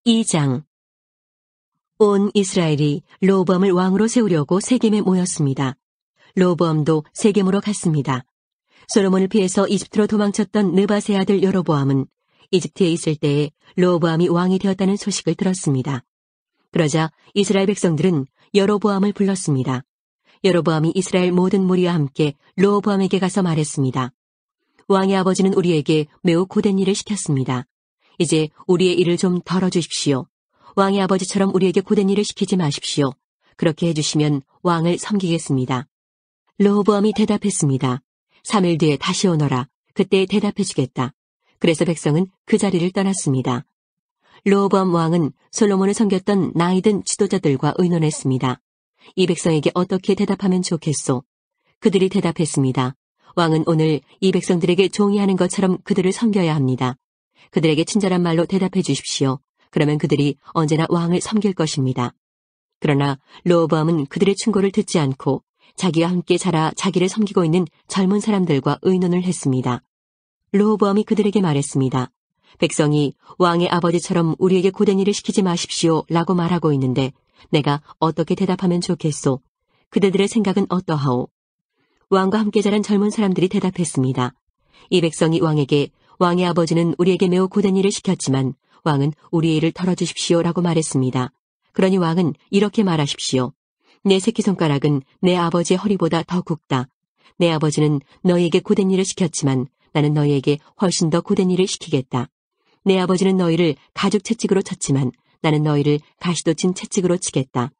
2장. 온 이스라엘이 르호보암을 왕으로 세우려고 세겜에 모였습니다. 르호보암도 세겜으로 갔습니다. 솔로몬을 피해서 이집트로 도망쳤던 느밧의 아들 여로보암은 이집트에 있을 때에 르호보암이 왕이 되었다는 소식을 들었습니다. 그러자 이스라엘 백성들은 여로보암을 불렀습니다. 여로보암이 이스라엘 모든 무리와 함께 르호보암에게 가서 말했습니다. 왕의 아버지는 우리에게 매우 고된 일을 시켰습니다. 이제 우리의 일을 좀 덜어주십시오. 왕의 아버지처럼 우리에게 고된 일을 시키지 마십시오. 그렇게 해주시면 왕을 섬기겠습니다. 르호보암이 대답했습니다. 3일 뒤에 다시 오너라. 그때 대답해주겠다. 그래서 백성은 그 자리를 떠났습니다. 르호보암 왕은 솔로몬을 섬겼던 나이든 지도자들과 의논했습니다. 이 백성에게 어떻게 대답하면 좋겠소? 그들이 대답했습니다. 왕은 오늘 이 백성들에게 종이하는 것처럼 그들을 섬겨야 합니다. 그들에게 친절한 말로 대답해 주십시오. 그러면 그들이 언제나 왕을 섬길 것입니다. 그러나 르호보암은 그들의 충고를 듣지 않고 자기와 함께 자라 자기를 섬기고 있는 젊은 사람들과 의논을 했습니다. 르호보암이 그들에게 말했습니다. 백성이 왕의 아버지처럼 우리에게 고된 일을 시키지 마십시오 라고 말하고 있는데 내가 어떻게 대답하면 좋겠소? 그대들의 생각은 어떠하오? 왕과 함께 자란 젊은 사람들이 대답했습니다. 이 백성이 왕에게 왕의 아버지는 우리에게 매우 고된 일을 시켰지만 왕은 우리의 일을 털어주십시오 라고 말했습니다. 그러니 왕은 이렇게 말하십시오. 내 새끼손가락은 내 아버지의 허리보다 더 굵다. 내 아버지는 너희에게 고된 일을 시켰지만 나는 너희에게 훨씬 더 고된 일을 시키겠다. 내 아버지는 너희를 가죽 채찍으로 쳤지만 나는 너희를 가시도 친 채찍으로 치겠다.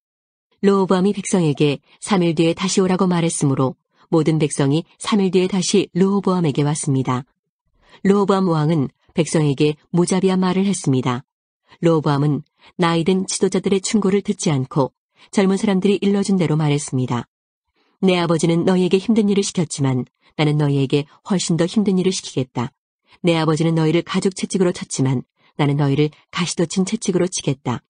르호보암이 백성에게 3일 뒤에 다시 오라고 말했으므로 모든 백성이 3일 뒤에 다시 르호보암에게 왔습니다. 르호보암 왕은 백성에게 무자비한 말을 했습니다. 르호보암은 나이든 지도자들의 충고를 듣지 않고 젊은 사람들이 일러준 대로 말했습니다. 내 아버지는 너희에게 힘든 일을 시켰지만 나는 너희에게 훨씬 더 힘든 일을 시키겠다. 내 아버지는 너희를 가죽 채찍으로 쳤지만 나는 너희를 가시도 친 채찍으로 치겠다.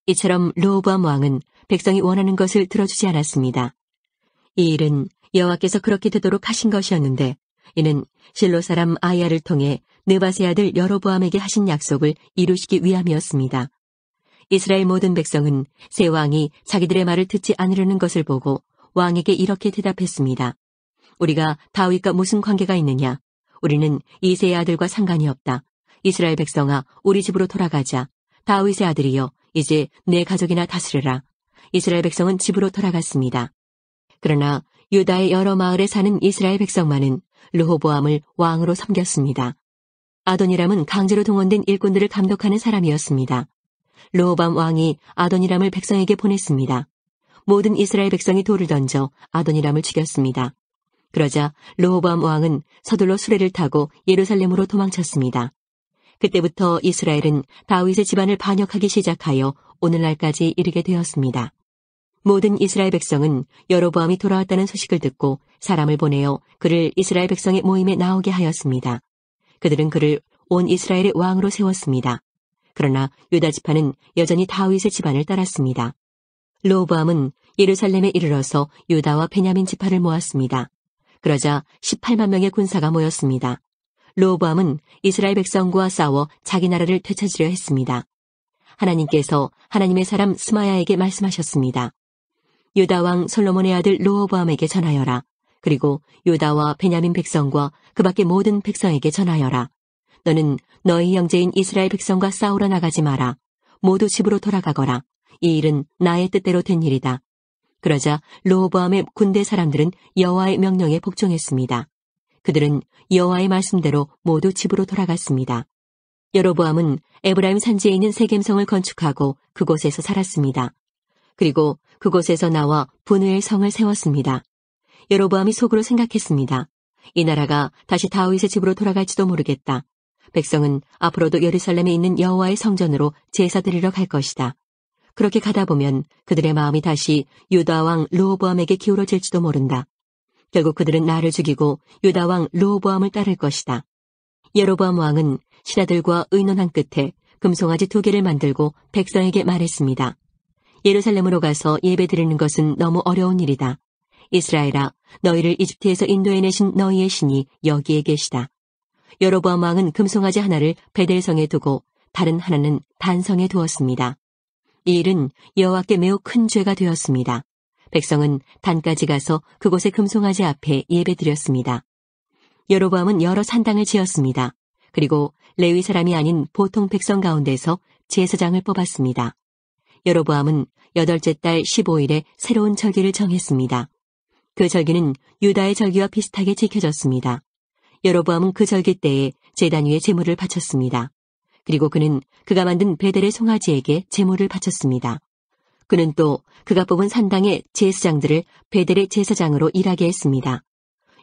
이처럼 르호보암 왕은 백성이 원하는 것을 들어주지 않았습니다. 이 일은 여호와께서 그렇게 되도록 하신 것이었는데 이는 실로 사람 아이야를 통해 느밧의 아들 여로보암에게 하신 약속을 이루시기 위함이었습니다. 이스라엘 모든 백성은 새 왕이 자기들의 말을 듣지 않으려는 것을 보고 왕에게 이렇게 대답했습니다. 우리가 다윗과 무슨 관계가 있느냐? 우리는 이새의 아들과 상관이 없다. 이스라엘 백성아, 우리 집으로 돌아가자. 다윗의 아들이여, 이제 내 가족이나 다스려라. 이스라엘 백성은 집으로 돌아갔습니다. 그러나 유다의 여러 마을에 사는 이스라엘 백성만은 르호보암을 왕으로 섬겼습니다. 아도니람은 강제로 동원된 일꾼들을 감독하는 사람이었습니다. 르호보암 왕이 아도니람을 백성에게 보냈습니다. 모든 이스라엘 백성이 돌을 던져 아도니람을 죽였습니다. 그러자 르호보암 왕은 서둘러 수레를 타고 예루살렘으로 도망쳤습니다. 그때부터 이스라엘은 다윗의 집안을 반역하기 시작하여 오늘날까지 이르게 되었습니다. 모든 이스라엘 백성은 여로보암이 돌아왔다는 소식을 듣고 사람을 보내어 그를 이스라엘 백성의 모임에 나오게 하였습니다. 그들은 그를 온 이스라엘의 왕으로 세웠습니다. 그러나 유다 지파는 여전히 다윗의 집안을 따랐습니다. 르호보암은 예루살렘에 이르러서 유다와 베냐민 지파를 모았습니다. 그러자 18만 명의 군사가 모였습니다. 르호보암은 이스라엘 백성과 싸워 자기 나라를 되찾으려 했습니다. 하나님께서 하나님의 사람 스마야에게 말씀하셨습니다. 유다 왕 솔로몬의 아들 르호보암에게 전하여라. 그리고 유다와 베냐민 백성과 그 밖의 모든 백성에게 전하여라. 너는 너희 형제인 이스라엘 백성과 싸우러 나가지 마라. 모두 집으로 돌아가거라. 이 일은 나의 뜻대로 된 일이다. 그러자 르호보암의 군대 사람들은 여호와의 명령에 복종했습니다. 그들은 여호와의 말씀대로 모두 집으로 돌아갔습니다. 여로보암은 에브라임 산지에 있는 세겜성을 건축하고 그곳에서 살았습니다. 그리고 그곳에서 나와 분우엘 성을 세웠습니다. 여로보암이 속으로 생각했습니다. 이 나라가 다시 다윗의 집으로 돌아갈지도 모르겠다. 백성은 앞으로도 예루살렘에 있는 여호와의 성전으로 제사 드리러 갈 것이다. 그렇게 가다 보면 그들의 마음이 다시 유다 왕 르호보암에게 기울어질지도 모른다. 결국 그들은 나를 죽이고 유다 왕 르호보암을 따를 것이다. 여로보암 왕은 신하들과 의논한 끝에 금송아지 2개를 만들고 백성에게 말했습니다. 예루살렘으로 가서 예배드리는 것은 너무 어려운 일이다. 이스라엘아, 너희를 이집트에서 인도해내신 너희의 신이 여기에 계시다. 여로보암 왕은 금송아지 하나를 베델성에 두고 다른 하나는 단성에 두었습니다. 이 일은 여호와께 매우 큰 죄가 되었습니다. 백성은 단까지 가서 그곳의 금송아지 앞에 예배드렸습니다. 여로보암은 여러 산당을 지었습니다. 그리고 레위 사람이 아닌 보통 백성 가운데서 제사장을 뽑았습니다. 여로보암은 8째 달 15일에 새로운 절기를 정했습니다. 그 절기는 유다의 절기와 비슷하게 지켜졌습니다. 여로보암은 그 절기 때에 제단 위에 제물을 바쳤습니다. 그리고 그는 그가 만든 베델의 송아지에게 제물을 바쳤습니다. 그는 또 그가 뽑은 산당의 제사장들을 베델의 제사장으로 일하게 했습니다.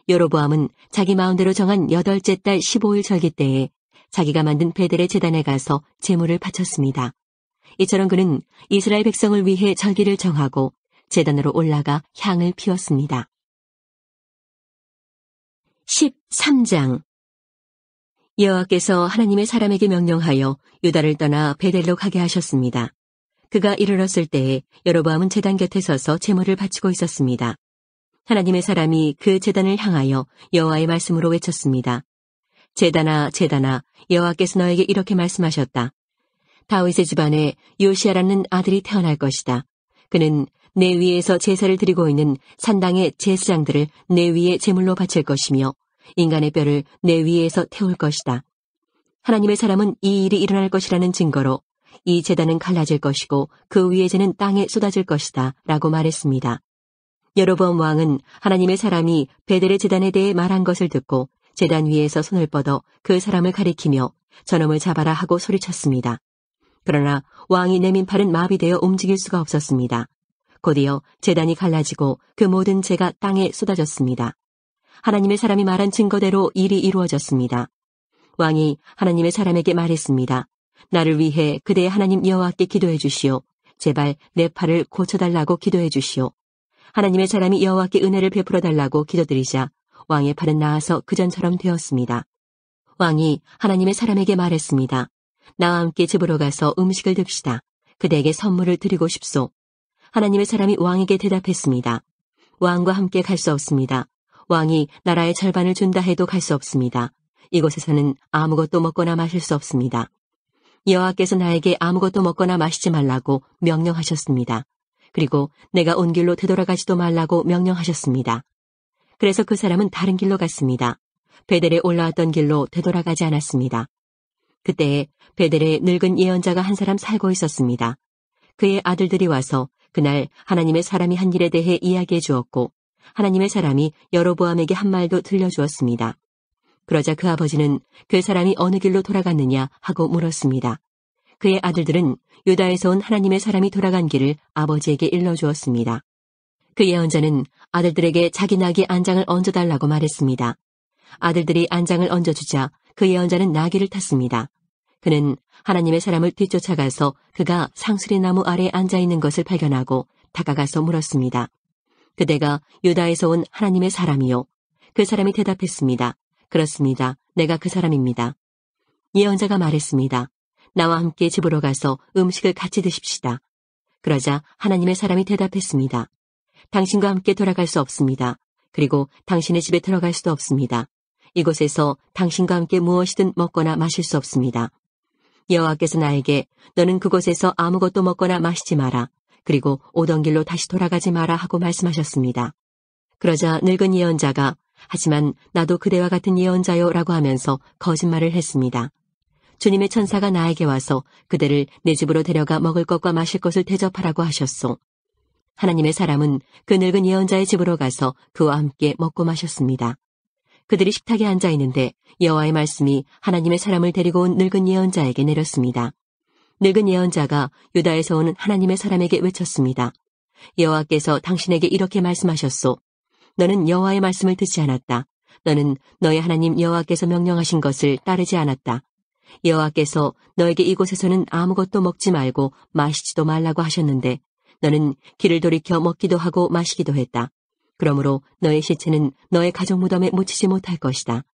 여로보암은 자기 마음대로 정한 8째 달 15일 절기 때에 자기가 만든 베델의 제단에 가서 제물을 바쳤습니다. 이처럼 그는 이스라엘 백성을 위해 절기를 정하고 제단으로 올라가 향을 피웠습니다. 13장 여호와께서 하나님의 사람에게 명령하여 유다를 떠나 베델로 가게 하셨습니다. 그가 이르렀을 때에 여로보암은 제단 곁에 서서 제물을 바치고 있었습니다. 하나님의 사람이 그 제단을 향하여 여호와의 말씀으로 외쳤습니다. 제단아, 제단아, 여호와께서 너에게 이렇게 말씀하셨다. 다윗의 집안에 요시아라는 아들이 태어날 것이다. 그는 내 위에서 제사를 드리고 있는 산당의 제사장들을 내 위에 제물로 바칠 것이며 인간의 뼈를 내 위에서 태울 것이다. 하나님의 사람은 이 일이 일어날 것이라는 증거로 이 제단은 갈라질 것이고 그 위에 재는 땅에 쏟아질 것이다 라고 말했습니다. 여로보암 왕은 하나님의 사람이 베델의 제단에 대해 말한 것을 듣고 제단 위에서 손을 뻗어 그 사람을 가리키며 저놈을 잡아라 하고 소리쳤습니다. 그러나 왕이 내민 팔은 마비되어 움직일 수가 없었습니다. 곧이어 제단이 갈라지고 그 모든 재가 땅에 쏟아졌습니다. 하나님의 사람이 말한 증거대로 일이 이루어졌습니다. 왕이 하나님의 사람에게 말했습니다. 나를 위해 그대의 하나님 여호와께 기도해 주시오. 제발 내 팔을 고쳐달라고 기도해 주시오. 하나님의 사람이 여호와께 은혜를 베풀어 달라고 기도드리자 왕의 팔은 나아서 그전처럼 되었습니다. 왕이 하나님의 사람에게 말했습니다. 나와 함께 집으로 가서 음식을 듭시다. 그대에게 선물을 드리고 싶소. 하나님의 사람이 왕에게 대답했습니다. 왕과 함께 갈 수 없습니다. 왕이 나라의 절반을 준다 해도 갈 수 없습니다. 이곳에서는 아무것도 먹거나 마실 수 없습니다. 여호와께서 나에게 아무것도 먹거나 마시지 말라고 명령하셨습니다. 그리고 내가 온 길로 되돌아가지도 말라고 명령하셨습니다. 그래서 그 사람은 다른 길로 갔습니다. 베델에 올라왔던 길로 되돌아가지 않았습니다. 그때에 베델에 늙은 예언자가 한 사람 살고 있었습니다. 그의 아들들이 와서 그날 하나님의 사람이 한 일에 대해 이야기해 주었고 하나님의 사람이 여로보암에게 한 말도 들려주었습니다. 그러자 그 아버지는 그 사람이 어느 길로 돌아갔느냐 하고 물었습니다. 그의 아들들은 유다에서 온 하나님의 사람이 돌아간 길을 아버지에게 일러주었습니다. 그 예언자는 아들들에게 자기 나귀 안장을 얹어달라고 말했습니다. 아들들이 안장을 얹어주자 그 예언자는 나귀를 탔습니다. 그는 하나님의 사람을 뒤쫓아가서 그가 상수리 나무 아래에 앉아있는 것을 발견하고 다가가서 물었습니다. 그대가 유다에서 온 하나님의 사람이요. 그 사람이 대답했습니다. 그렇습니다. 내가 그 사람입니다. 예언자가 말했습니다. 나와 함께 집으로 가서 음식을 같이 드십시다. 그러자 하나님의 사람이 대답했습니다. 당신과 함께 돌아갈 수 없습니다. 그리고 당신의 집에 들어갈 수도 없습니다. 이곳에서 당신과 함께 무엇이든 먹거나 마실 수 없습니다. 여호와께서 나에게 너는 그곳에서 아무것도 먹거나 마시지 마라. 그리고 오던 길로 다시 돌아가지 마라 하고 말씀하셨습니다. 그러자 늙은 예언자가 하지만 나도 그대와 같은 예언자요 라고 하면서 거짓말을 했습니다. 주님의 천사가 나에게 와서 그대를 내 집으로 데려가 먹을 것과 마실 것을 대접하라고 하셨소. 하나님의 사람은 그 늙은 예언자의 집으로 가서 그와 함께 먹고 마셨습니다. 그들이 식탁에 앉아 있는데 여호와의 말씀이 하나님의 사람을 데리고 온 늙은 예언자에게 내렸습니다. 늙은 예언자가 유다에서 오는 하나님의 사람에게 외쳤습니다. 여호와께서 당신에게 이렇게 말씀하셨소. 너는 여호와의 말씀을 듣지 않았다. 너는 너의 하나님 여호와께서 명령하신 것을 따르지 않았다. 여호와께서 너에게 이곳에서는 아무것도 먹지 말고 마시지도 말라고 하셨는데 너는 길을 돌이켜 먹기도 하고 마시기도 했다. 그러므로 너의 시체는 너의 가족 무덤에 묻히지 못할 것이다.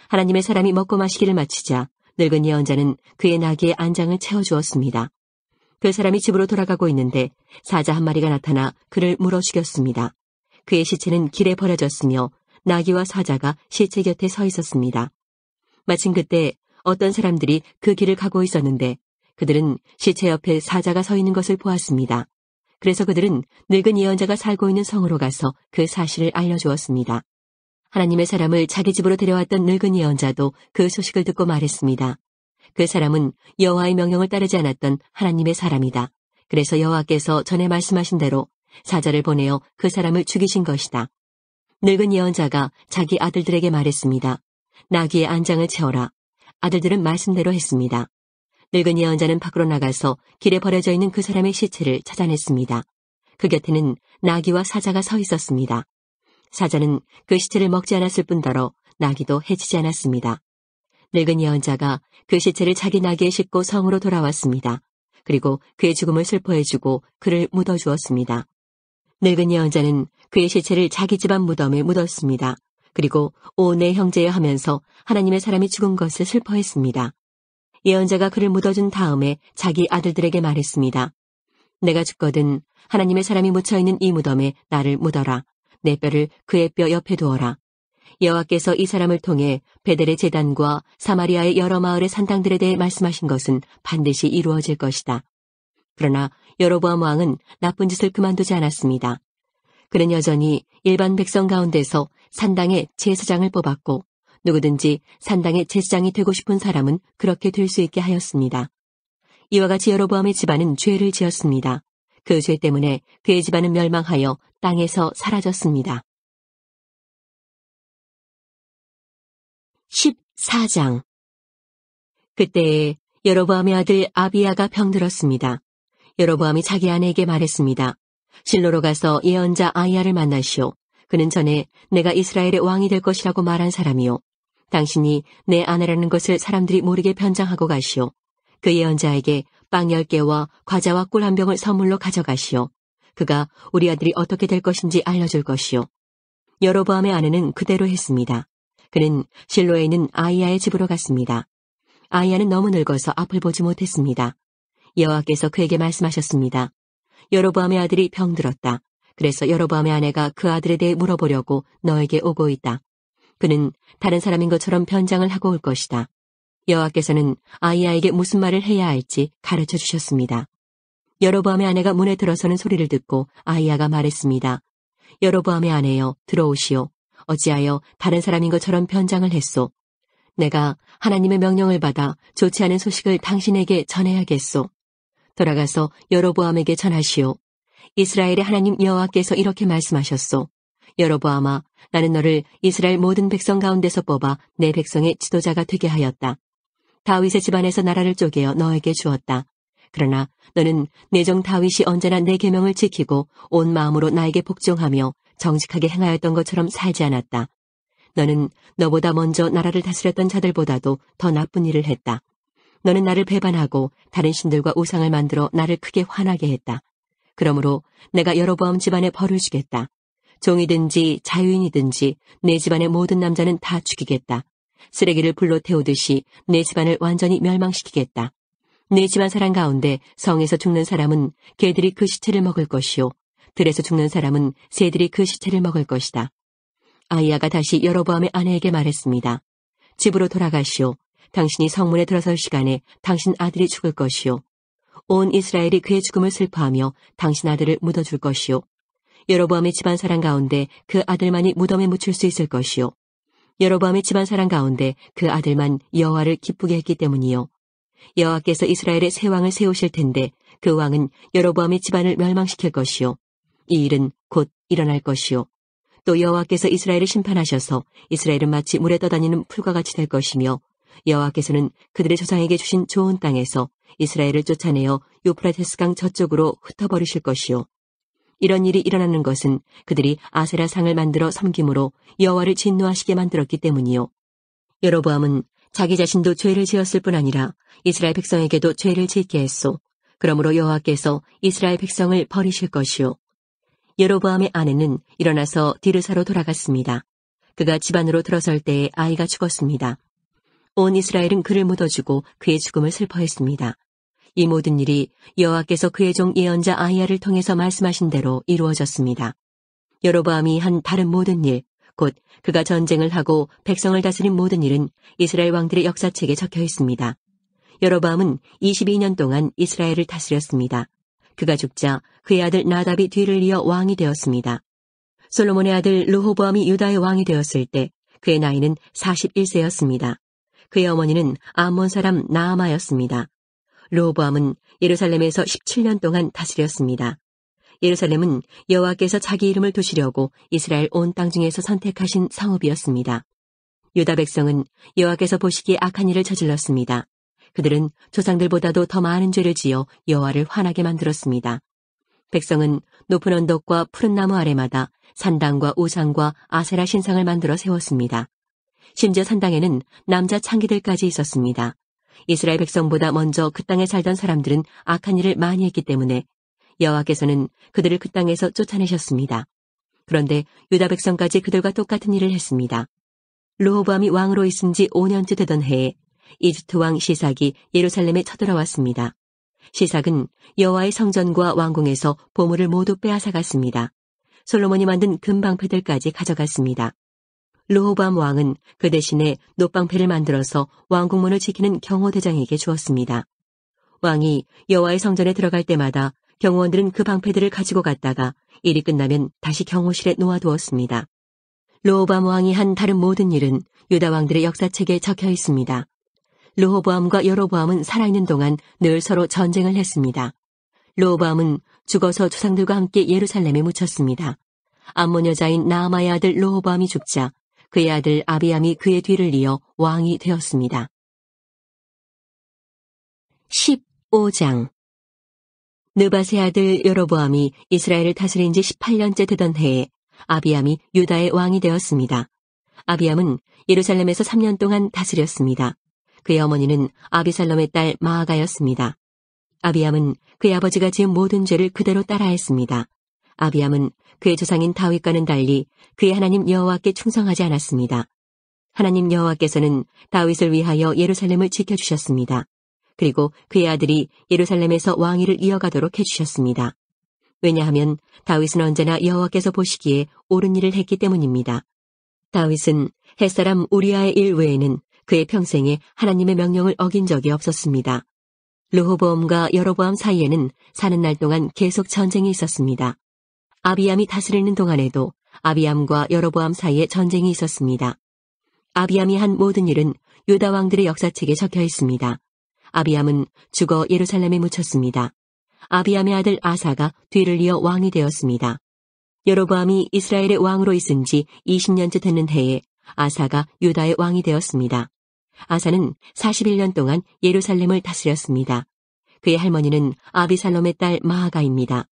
하나님의 사람이 먹고 마시기를 마치자 늙은 예언자는 그의 나귀의 안장을 채워주었습니다. 그 사람이 집으로 돌아가고 있는데 사자 한 마리가 나타나 그를 물어 죽였습니다. 그의 시체는 길에 버려졌으며 나귀와 사자가 시체 곁에 서 있었습니다. 마침 그때 어떤 사람들이 그 길을 가고 있었는데 그들은 시체 옆에 사자가 서 있는 것을 보았습니다. 그래서 그들은 늙은 예언자가 살고 있는 성으로 가서 그 사실을 알려주었습니다. 하나님의 사람을 자기 집으로 데려왔던 늙은 예언자도 그 소식을 듣고 말했습니다. 그 사람은 여호와의 명령을 따르지 않았던 하나님의 사람이다. 그래서 여호와께서 전에 말씀하신 대로 사자를 보내어 그 사람을 죽이신 것이다. 늙은 예언자가 자기 아들들에게 말했습니다. 나귀의 안장을 채워라. 아들들은 말씀대로 했습니다. 늙은 예언자는 밖으로 나가서 길에 버려져 있는 그 사람의 시체를 찾아냈습니다. 그 곁에는 나귀와 사자가 서 있었습니다. 사자는 그 시체를 먹지 않았을 뿐더러 나귀도 해치지 않았습니다. 늙은 예언자가 그 시체를 자기 나귀에 싣고 성으로 돌아왔습니다. 그리고 그의 죽음을 슬퍼해주고 그를 묻어주었습니다. 늙은 예언자는 그의 시체를 자기 집안 무덤에 묻었습니다. 그리고 오 내 형제여 하면서 하나님의 사람이 죽은 것을 슬퍼했습니다. 예언자가 그를 묻어준 다음에 자기 아들들에게 말했습니다. 내가 죽거든 하나님의 사람이 묻혀있는 이 무덤에 나를 묻어라. 내 뼈를 그의 뼈 옆에 두어라. 여호와께서 이 사람을 통해 베델의 제단과 사마리아의 여러 마을의 산당들에 대해 말씀하신 것은 반드시 이루어질 것이다. 그러나 여로보암 왕은 나쁜 짓을 그만두지 않았습니다. 그는 여전히 일반 백성 가운데서 산당의 제사장을 뽑았고 누구든지 산당의 제사장이 되고 싶은 사람은 그렇게 될 수 있게 하였습니다. 이와 같이 여로보암의 집안은 죄를 지었습니다. 그 죄 때문에 그의 집안은 멸망하여 땅에서 사라졌습니다. 14장. 그때에 여로보암의 아들 아비야가 병들었습니다. 여로보암이 자기 아내에게 말했습니다. 실로로 가서 예언자 아이야를 만나시오. 그는 전에 내가 이스라엘의 왕이 될 것이라고 말한 사람이요. 당신이 내 아내라는 것을 사람들이 모르게 변장하고 가시오. 그 예언자에게 빵 10개와 과자와 꿀 한 병을 선물로 가져가시오. 그가 우리 아들이 어떻게 될 것인지 알려줄 것이오. 여로보암의 아내는 그대로 했습니다. 그는 실로에 있는 아이야의 집으로 갔습니다. 아이야는 너무 늙어서 앞을 보지 못했습니다. 여호와께서 그에게 말씀하셨습니다. 여로보암의 아들이 병들었다. 그래서 여로보암의 아내가 그 아들에 대해 물어보려고 너에게 오고 있다. 그는 다른 사람인 것처럼 변장을 하고 올 것이다. 여호와께서는 아이야에게 무슨 말을 해야 할지 가르쳐 주셨습니다. 여로보암의 아내가 문에 들어서는 소리를 듣고 아이야가 말했습니다. 여로보암의 아내여 들어오시오. 어찌하여 다른 사람인 것처럼 변장을 했소? 내가 하나님의 명령을 받아 좋지 않은 소식을 당신에게 전해야겠소. 돌아가서 여로보암에게 전하시오. 이스라엘의 하나님 여호와께서 이렇게 말씀하셨소. 여로보암아, 나는 너를 이스라엘 모든 백성 가운데서 뽑아 내 백성의 지도자가 되게 하였다. 다윗의 집안에서 나라를 쪼개어 너에게 주었다. 그러나 너는 내 종 다윗이 언제나 내 계명을 지키고 온 마음으로 나에게 복종하며 정직하게 행하였던 것처럼 살지 않았다. 너는 너보다 먼저 나라를 다스렸던 자들보다도 더 나쁜 일을 했다. 너는 나를 배반하고 다른 신들과 우상을 만들어 나를 크게 화나게 했다. 그러므로 내가 여로보암 집안에 벌을 주겠다. 종이든지 자유인이든지 내 집안의 모든 남자는 다 죽이겠다. 쓰레기를 불로 태우듯이 내 집안을 완전히 멸망시키겠다. 내 집안 사람 가운데 성에서 죽는 사람은 개들이 그 시체를 먹을 것이요. 들에서 죽는 사람은 새들이 그 시체를 먹을 것이다. 아이야가 다시 여로보암의 아내에게 말했습니다. 집으로 돌아가시오. 당신이 성문에 들어설 시간에 당신 아들이 죽을 것이요. 온 이스라엘이 그의 죽음을 슬퍼하며 당신 아들을 묻어줄 것이요. 여로보암의 집안 사람 가운데 그 아들만이 무덤에 묻힐 수 있을 것이요. 여로보암의 집안 사람 가운데 그 아들만 여호와를 기쁘게 했기 때문이요. 여호와께서 이스라엘의 새 왕을 세우실 텐데 그 왕은 여로보암의 집안을 멸망시킬 것이요. 이 일은 곧 일어날 것이요. 또 여호와께서 이스라엘을 심판하셔서 이스라엘은 마치 물에 떠다니는 풀과 같이 될 것이며 여호와께서는 그들의 조상에게 주신 좋은 땅에서 이스라엘을 쫓아내어 유프라테스강 저쪽으로 흩어버리실 것이요. 이런 일이 일어나는 것은 그들이 아세라 상을 만들어 섬김으로 여호와를 진노하시게 만들었기 때문이요. 여로보암은 자기 자신도 죄를 지었을 뿐 아니라 이스라엘 백성에게도 죄를 짓게 했소. 그러므로 여호와께서 이스라엘 백성을 버리실 것이요. 여로보암의 아내는 일어나서 디르사로 돌아갔습니다. 그가 집안으로 들어설 때에 아이가 죽었습니다. 온 이스라엘은 그를 묻어주고 그의 죽음을 슬퍼했습니다. 이 모든 일이 여호와께서 그의 종 예언자 아이야를 통해서 말씀하신 대로 이루어졌습니다. 여로보암이 한 다른 모든 일, 곧 그가 전쟁을 하고 백성을 다스린 모든 일은 이스라엘 왕들의 역사책에 적혀 있습니다. 여로보암은 22년 동안 이스라엘을 다스렸습니다. 그가 죽자 그의 아들 나답이 뒤를 이어 왕이 되었습니다. 솔로몬의 아들 르호보암이 유다의 왕이 되었을 때 그의 나이는 41세였습니다. 그의 어머니는 암몬 사람 나아마였습니다. 르호보암은 예루살렘에서 17년 동안 다스렸습니다. 예루살렘은 여호와께서 자기 이름을 두시려고 이스라엘 온 땅 중에서 선택하신 성읍이었습니다. 유다 백성은 여호와께서 보시기에 악한 일을 저질렀습니다. 그들은 조상들보다도 더 많은 죄를 지어 여호와를 화나게 만들었습니다. 백성은 높은 언덕과 푸른 나무 아래마다 산당과 우상과 아세라 신상을 만들어 세웠습니다. 심지어 산당에는 남자 창기들까지 있었습니다. 이스라엘 백성보다 먼저 그 땅에 살던 사람들은 악한 일을 많이 했기 때문에 여호와께서는 그들을 그 땅에서 쫓아내셨습니다. 그런데 유다 백성까지 그들과 똑같은 일을 했습니다. 르호보암이 왕으로 있은 지 5년째 되던 해에 이집트 왕 시삭이 예루살렘에 쳐들어왔습니다. 시삭은 여호와의 성전과 왕궁에서 보물을 모두 빼앗아갔습니다. 솔로몬이 만든 금방패들까지 가져갔습니다. 르호보암 왕은 그 대신에 놋방패를 만들어서 왕궁문을 지키는 경호대장에게 주었습니다. 왕이 여호와의 성전에 들어갈 때마다 경호원들은 그 방패들을 가지고 갔다가 일이 끝나면 다시 경호실에 놓아두었습니다. 르호보암 왕이 한 다른 모든 일은 유다 왕들의 역사책에 적혀 있습니다. 르호보암과 여로보암은 살아있는 동안 늘 서로 전쟁을 했습니다. 르호보암은 죽어서 조상들과 함께 예루살렘에 묻혔습니다. 암몬 여자인 나아마의 아들 르호보암이 죽자 그의 아들 아비암이 그의 뒤를 이어 왕이 되었습니다. 15장 느밧의 아들 여로보암이 이스라엘을 다스린 지 18년째 되던 해에 아비암이 유다의 왕이 되었습니다. 아비암은 예루살렘에서 3년 동안 다스렸습니다. 그의 어머니는 아비살롬의 딸 마아가였습니다. 아비암은 그의 아버지가 지은 모든 죄를 그대로 따라했습니다. 아비암은 그의 조상인 다윗과는 달리 그의 하나님 여호와께 충성하지 않았습니다. 하나님 여호와께서는 다윗을 위하여 예루살렘을 지켜주셨습니다. 그리고 그의 아들이 예루살렘에서 왕위를 이어가도록 해주셨습니다. 왜냐하면 다윗은 언제나 여호와께서 보시기에 옳은 일을 했기 때문입니다. 다윗은 햇사람 우리아의 일 외에는 그의 평생에 하나님의 명령을 어긴 적이 없었습니다. 르호보암과 여로보암 사이에는 사는 날 동안 계속 전쟁이 있었습니다. 아비암이 다스리는 동안에도 아비암과 여로보암 사이에 전쟁이 있었습니다. 아비암이 한 모든 일은 유다 왕들의 역사책에 적혀 있습니다. 아비암은 죽어 예루살렘에 묻혔습니다. 아비암의 아들 아사가 뒤를 이어 왕이 되었습니다. 여로보암이 이스라엘의 왕으로 있은 지 20년째 되는 해에 아사가 유다의 왕이 되었습니다. 아사는 41년 동안 예루살렘을 다스렸습니다. 그의 할머니는 아비살롬의 딸 마아가입니다.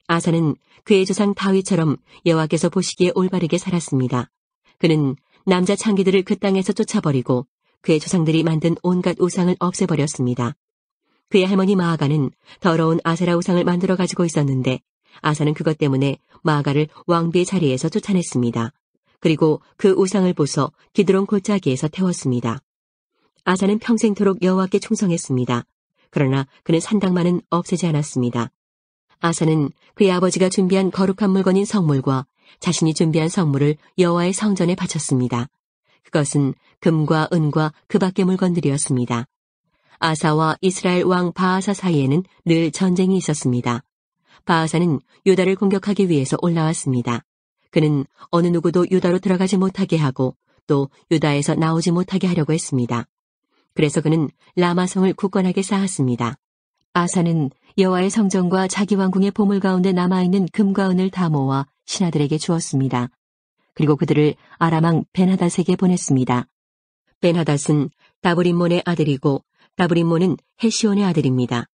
아사는 그의 조상 다윗처럼 여호와께서 보시기에 올바르게 살았습니다. 그는 남자 창기들을 그 땅에서 쫓아버리고 그의 조상들이 만든 온갖 우상을 없애버렸습니다. 그의 할머니 마아가는 더러운 아세라 우상을 만들어 가지고 있었는데 아사는 그것 때문에 마아가를 왕비의 자리에서 쫓아냈습니다. 그리고 그 우상을 부숴 기드론 골짜기에서 태웠습니다. 아사는 평생토록 여호와께 충성했습니다. 그러나 그는 산당만은 없애지 않았습니다. 아사는 그의 아버지가 준비한 거룩한 물건인 성물과 자신이 준비한 성물을 여호와의 성전에 바쳤습니다. 그것은 금과 은과 그 밖의 물건들이었습니다. 아사와 이스라엘 왕 바아사 사이에는 늘 전쟁이 있었습니다. 바아사는 유다를 공격하기 위해서 올라왔습니다. 그는 어느 누구도 유다로 들어가지 못하게 하고 또 유다에서 나오지 못하게 하려고 했습니다. 그래서 그는 라마성을 굳건하게 쌓았습니다. 아사는 여호와의 성전과 자기 왕궁의 보물 가운데 남아있는 금과 은을 다 모아 신하들에게 주었습니다. 그리고 그들을 아람왕 벤하닷에게 보냈습니다. 벤하닷은 다브림몬의 아들이고 다브림몬은 헤시온의 아들입니다.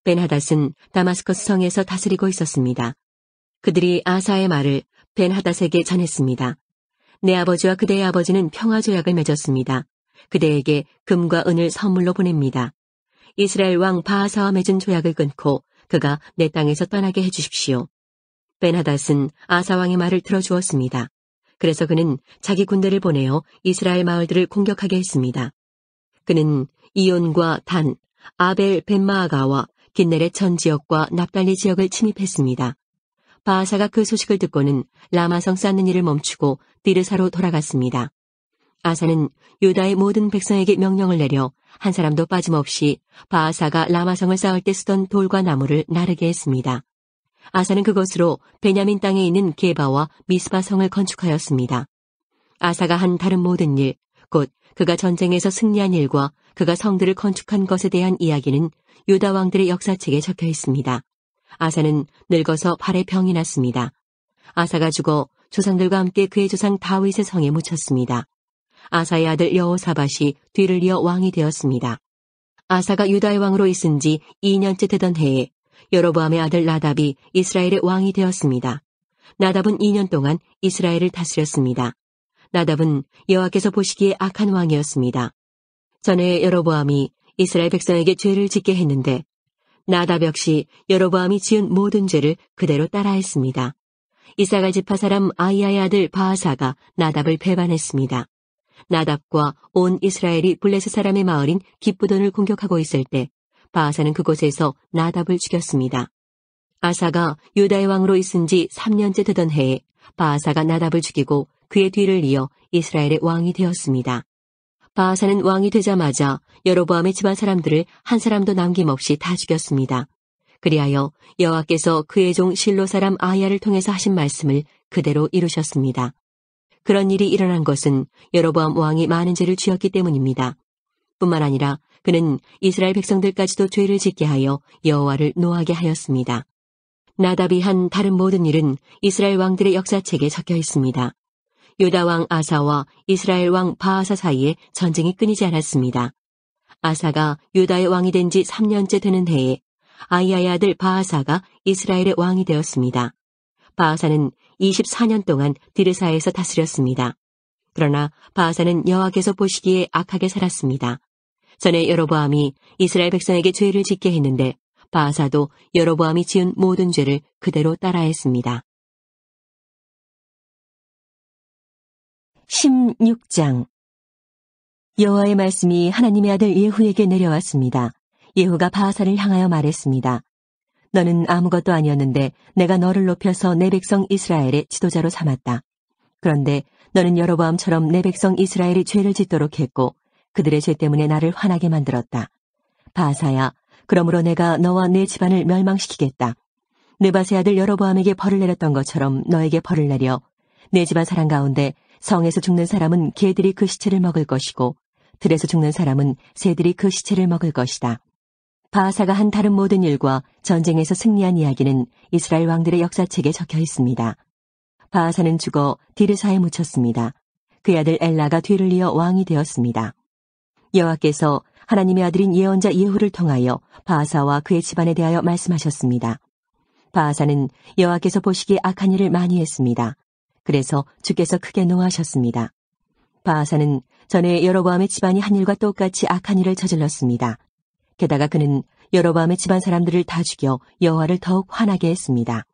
벤하닷은 다마스커스 성에서 다스리고 있었습니다. 그들이 아사의 말을 벤하닷에게 전했습니다. 내 아버지와 그대의 아버지는 평화조약을 맺었습니다. 그대에게 금과 은을 선물로 보냅니다. 이스라엘 왕 바하사와 맺은 조약을 끊고 그가 내 땅에서 떠나게 해주십시오. 벤하닷은 아사 왕의 말을 들어주었습니다. 그래서 그는 자기 군대를 보내어 이스라엘 마을들을 공격하게 했습니다. 그는 이온과 단, 아벨 벤마아가와 긴네렛 전 지역과 납달리 지역을 침입했습니다. 바하사가 그 소식을 듣고는 라마성 쌓는 일을 멈추고 디르사로 돌아갔습니다. 아사는 유다의 모든 백성에게 명령을 내려 한 사람도 빠짐없이 바아사가 라마성을 쌓을 때 쓰던 돌과 나무를 나르게 했습니다. 아사는 그것으로 베냐민 땅에 있는 게바와 미스바 성을 건축하였습니다. 아사가 한 다른 모든 일, 곧 그가 전쟁에서 승리한 일과 그가 성들을 건축한 것에 대한 이야기는 유다 왕들의 역사책에 적혀 있습니다. 아사는 늙어서 발에 병이 났습니다. 아사가 죽어 조상들과 함께 그의 조상 다윗의 성에 묻혔습니다. 아사의 아들 여호사밧이 뒤를 이어 왕이 되었습니다. 아사가 유다의 왕으로 있은 지 2년째 되던 해에 여로보암의 아들 나답이 이스라엘의 왕이 되었습니다. 나답은 2년 동안 이스라엘을 다스렸습니다. 나답은 여호와께서 보시기에 악한 왕이었습니다. 전에 여로보암이 이스라엘 백성에게 죄를 짓게 했는데 나답 역시 여로보암이 지은 모든 죄를 그대로 따라했습니다. 이사갈 지파 사람 아이야의 아들 바아사가 나답을 배반했습니다. 나답과 온 이스라엘이 블레셋 사람의 마을인 기브돈을 공격하고 있을 때 바아사는 그곳에서 나답을 죽였습니다. 아사가 유다의 왕으로 있은 지 3년째 되던 해에 바아사가 나답을 죽이고 그의 뒤를 이어 이스라엘의 왕이 되었습니다. 바아사는 왕이 되자마자 여로보암의 집안 사람들을 한 사람도 남김없이 다 죽였습니다. 그리하여 여호와께서 그의 종 실로 사람 아이야를 통해서 하신 말씀을 그대로 이루셨습니다. 그런 일이 일어난 것은 여로보암 왕이 많은 죄를 지었기 때문입니다. 뿐만 아니라 그는 이스라엘 백성들까지도 죄를 짓게 하여 여호와를 노하게 하였습니다. 나답이 한 다른 모든 일은 이스라엘 왕들의 역사책에 적혀 있습니다. 유다 왕 아사와 이스라엘 왕 바아사 사이에 전쟁이 끊이지 않았습니다. 아사가 유다의 왕이 된 지 3년째 되는 해에 아이야의 아들 바아사가 이스라엘의 왕이 되었습니다. 바아사는 24년 동안 디르사에서 다스렸습니다. 그러나 바아사는 여호와께서 보시기에 악하게 살았습니다. 전에 여로보암이 이스라엘 백성에게 죄를 짓게 했는데 바아사도 여로보암이 지은 모든 죄를 그대로 따라했습니다. 16장 여호와의 말씀이 하나님의 아들 예후에게 내려왔습니다. 예후가 바아사를 향하여 말했습니다. 너는 아무것도 아니었는데 내가 너를 높여서 내 백성 이스라엘의 지도자로 삼았다. 그런데 너는 여로보암처럼 내 백성 이스라엘이 죄를 짓도록 했고 그들의 죄 때문에 나를 화나게 만들었다. 바아사야, 그러므로 내가 너와 내 집안을 멸망시키겠다. 느밧의 아들 여로보암에게 벌을 내렸던 것처럼 너에게 벌을 내려 내 집안 사람 가운데 성에서 죽는 사람은 개들이 그 시체를 먹을 것이고 들에서 죽는 사람은 새들이 그 시체를 먹을 것이다. 바아사가 한 다른 모든 일과 전쟁에서 승리한 이야기는 이스라엘 왕들의 역사책에 적혀 있습니다. 바아사는 죽어 디르사에 묻혔습니다. 그의 아들 엘라가 뒤를 이어 왕이 되었습니다. 여호와께서 하나님의 아들인 예언자 예후를 통하여 바아사와 그의 집안에 대하여 말씀하셨습니다. 바아사는 여호와께서 보시기에 악한 일을 많이 했습니다. 그래서 주께서 크게 노하셨습니다. 바아사는 전에 여로보암의 집안이 한 일과 똑같이 악한 일을 저질렀습니다. 게다가 그는 여로보암의 집안 사람들을 다 죽여 여호와를 더욱 화나게 했습니다.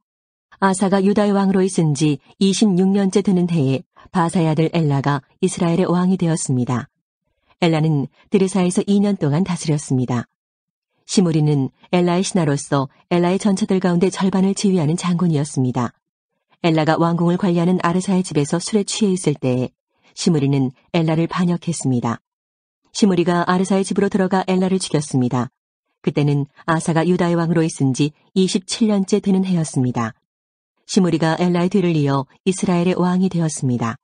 아사가 유다의 왕으로 있은 지 26년째 되는 해에 바아사의 아들 엘라가 이스라엘의 왕이 되었습니다. 엘라는 드르사에서 2년 동안 다스렸습니다. 시므리는 엘라의 신하로서 엘라의 전처들 가운데 절반을 지휘하는 장군이었습니다. 엘라가 왕궁을 관리하는 아르사의 집에서 술에 취해 있을 때에 시므리는 엘라를 반역했습니다. 시므리가 아르사의 집으로 들어가 엘라를 죽였습니다. 그때는 아사가 유다의 왕으로 있은 지 27년째 되는 해였습니다. 시므리가 엘라의 뒤를 이어 이스라엘의 왕이 되었습니다.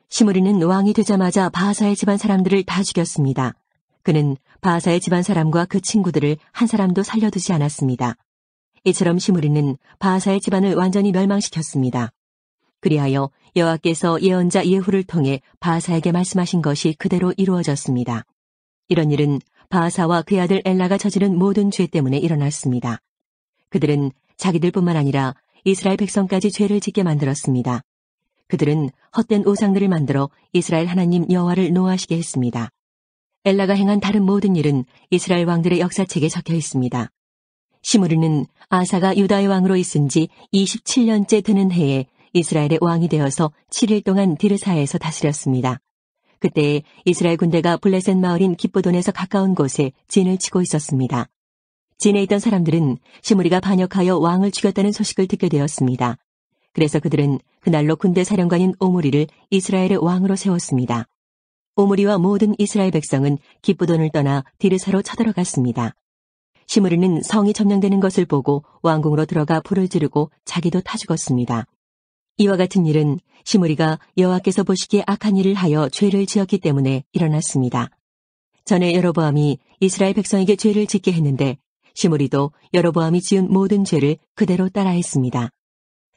시므리는 왕이 되자마자 바아사의 집안 사람들을 다 죽였습니다. 그는 바아사의 집안 사람과 그 친구들을 한 사람도 살려두지 않았습니다. 이처럼 시므리는 바아사의 집안을 완전히 멸망시켰습니다. 그리하여 여호와께서 예언자 예후를 통해 바아사에게 말씀하신 것이 그대로 이루어졌습니다. 이런 일은 바아사와 그의 아들 엘라가 저지른 모든 죄 때문에 일어났습니다. 그들은 자기들뿐만 아니라 이스라엘 백성까지 죄를 짓게 만들었습니다. 그들은 헛된 우상들을 만들어 이스라엘 하나님 여호와를 노하시게 했습니다. 엘라가 행한 다른 모든 일은 이스라엘 왕들의 역사책에 적혀 있습니다. 시므리는 아사가 유다의 왕으로 있은 지 27년째 되는 해에 이스라엘의 왕이 되어서 7일 동안 디르사에서 다스렸습니다. 그때 이스라엘 군대가 블레셋 마을인 기브돈에서 가까운 곳에 진을 치고 있었습니다. 진에 있던 사람들은 시므리가 반역하여 왕을 죽였다는 소식을 듣게 되었습니다. 그래서 그들은 그날로 군대 사령관인 오므리를 이스라엘의 왕으로 세웠습니다. 오므리와 모든 이스라엘 백성은 기브돈을 떠나 디르사로 쳐들어갔습니다. 시므리는 성이 점령되는 것을 보고 왕궁으로 들어가 불을 지르고 자기도 타 죽었습니다. 이와 같은 일은 시므리가 여호와께서 보시기에 악한 일을 하여 죄를 지었기 때문에 일어났습니다. 전에 여로보암이 이스라엘 백성에게 죄를 짓게 했는데 시므리도 여로보암이 지은 모든 죄를 그대로 따라했습니다.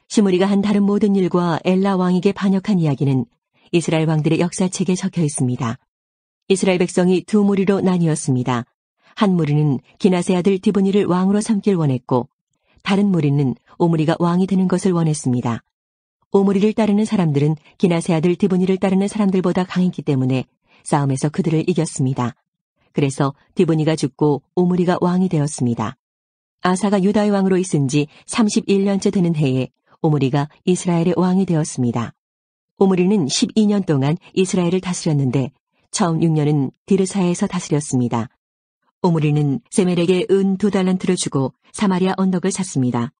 시므리가 한 다른 모든 일과 엘라 왕에게 반역한 이야기는 이스라엘 왕들의 역사책에 적혀 있습니다. 이스라엘 백성이 두 무리로 나뉘었습니다. 한 무리는 기낫의 아들 디브니를 왕으로 삼길 원했고 다른 무리는 오므리가 왕이 되는 것을 원했습니다. 오므리를 따르는 사람들은 기낫의 아들 디브니를 따르는 사람들보다 강했기 때문에 싸움에서 그들을 이겼습니다. 그래서 디브니가 죽고 오므리가 왕이 되었습니다. 아사가 유다의 왕으로 있은 지 31년째 되는 해에 오므리가 이스라엘의 왕이 되었습니다. 오므리는 12년 동안 이스라엘을 다스렸는데 처음 6년은 디르사에서 다스렸습니다. 오므리는 세멜에게 은 2달란트를 주고 사마리아 언덕을 샀습니다.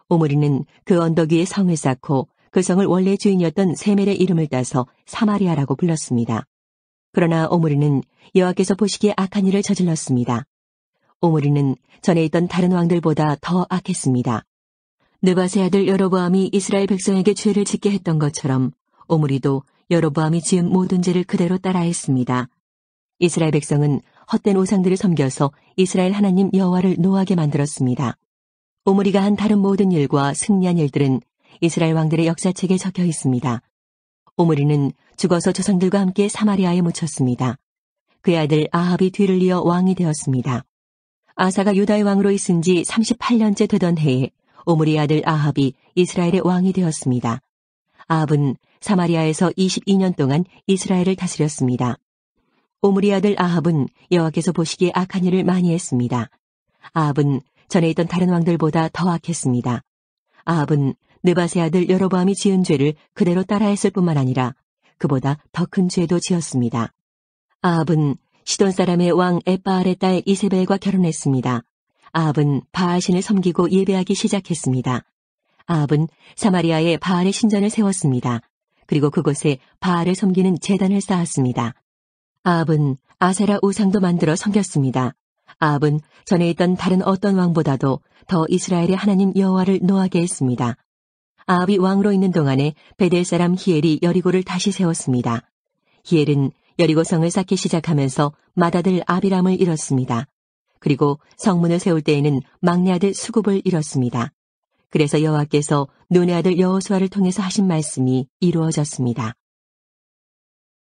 오므리는 그 언덕 위에 성을 쌓고 그 성을 원래 주인이었던 세멜의 이름을 따서 사마리아라고 불렀습니다. 그러나 오므리는 여호와께서 보시기에 악한 일을 저질렀습니다. 오므리는 전에 있던 다른 왕들보다 더 악했습니다. 느밧의 아들 여로보암이 이스라엘 백성에게 죄를 짓게 했던 것처럼 오므리도 여로보암이 지은 모든 죄를 그대로 따라했습니다. 이스라엘 백성은 헛된 우상들을 섬겨서 이스라엘 하나님 여호와를 노하게 만들었습니다. 오므리가 한 다른 모든 일과 승리한 일들은 이스라엘 왕들의 역사책에 적혀 있습니다. 오므리는 죽어서 조상들과 함께 사마리아에 묻혔습니다. 그의 아들 아합이 뒤를 이어 왕이 되었습니다. 아사가 유다의 왕으로 있은 지 38년째 되던 해에 오므리의 아들 아합이 이스라엘의 왕이 되었습니다. 아합은 사마리아에서 22년 동안 이스라엘을 다스렸습니다. 오므리의 아들 아합은 여호와께서 보시기에 악한 일을 많이 했습니다. 아합은 전에 있던 다른 왕들보다 더 악했습니다. 아합은 느밧의 아들 여로보암이 지은 죄를 그대로 따라했을 뿐만 아니라 그보다 더 큰 죄도 지었습니다. 아합은 시돈 사람의 왕 엣바알의 딸 이세벨과 결혼했습니다. 아합은 바알신을 섬기고 예배하기 시작했습니다. 아합은 사마리아에 바알의 신전을 세웠습니다. 그리고 그곳에 바알을 섬기는 제단을 쌓았습니다. 아합은 아세라 우상도 만들어 섬겼습니다. 아합은 전에 있던 다른 어떤 왕보다도 더 이스라엘의 하나님 여호와를 노하게 했습니다. 아합이 왕으로 있는 동안에 베델 사람 히엘이 여리고를 다시 세웠습니다. 히엘은 여리고성을 쌓기 시작하면서 맏아들 아비람을 잃었습니다. 그리고 성문을 세울 때에는 막내 아들 수굽을 잃었습니다. 그래서 여호와께서 눈의 아들 여호수아를 통해서 하신 말씀이 이루어졌습니다.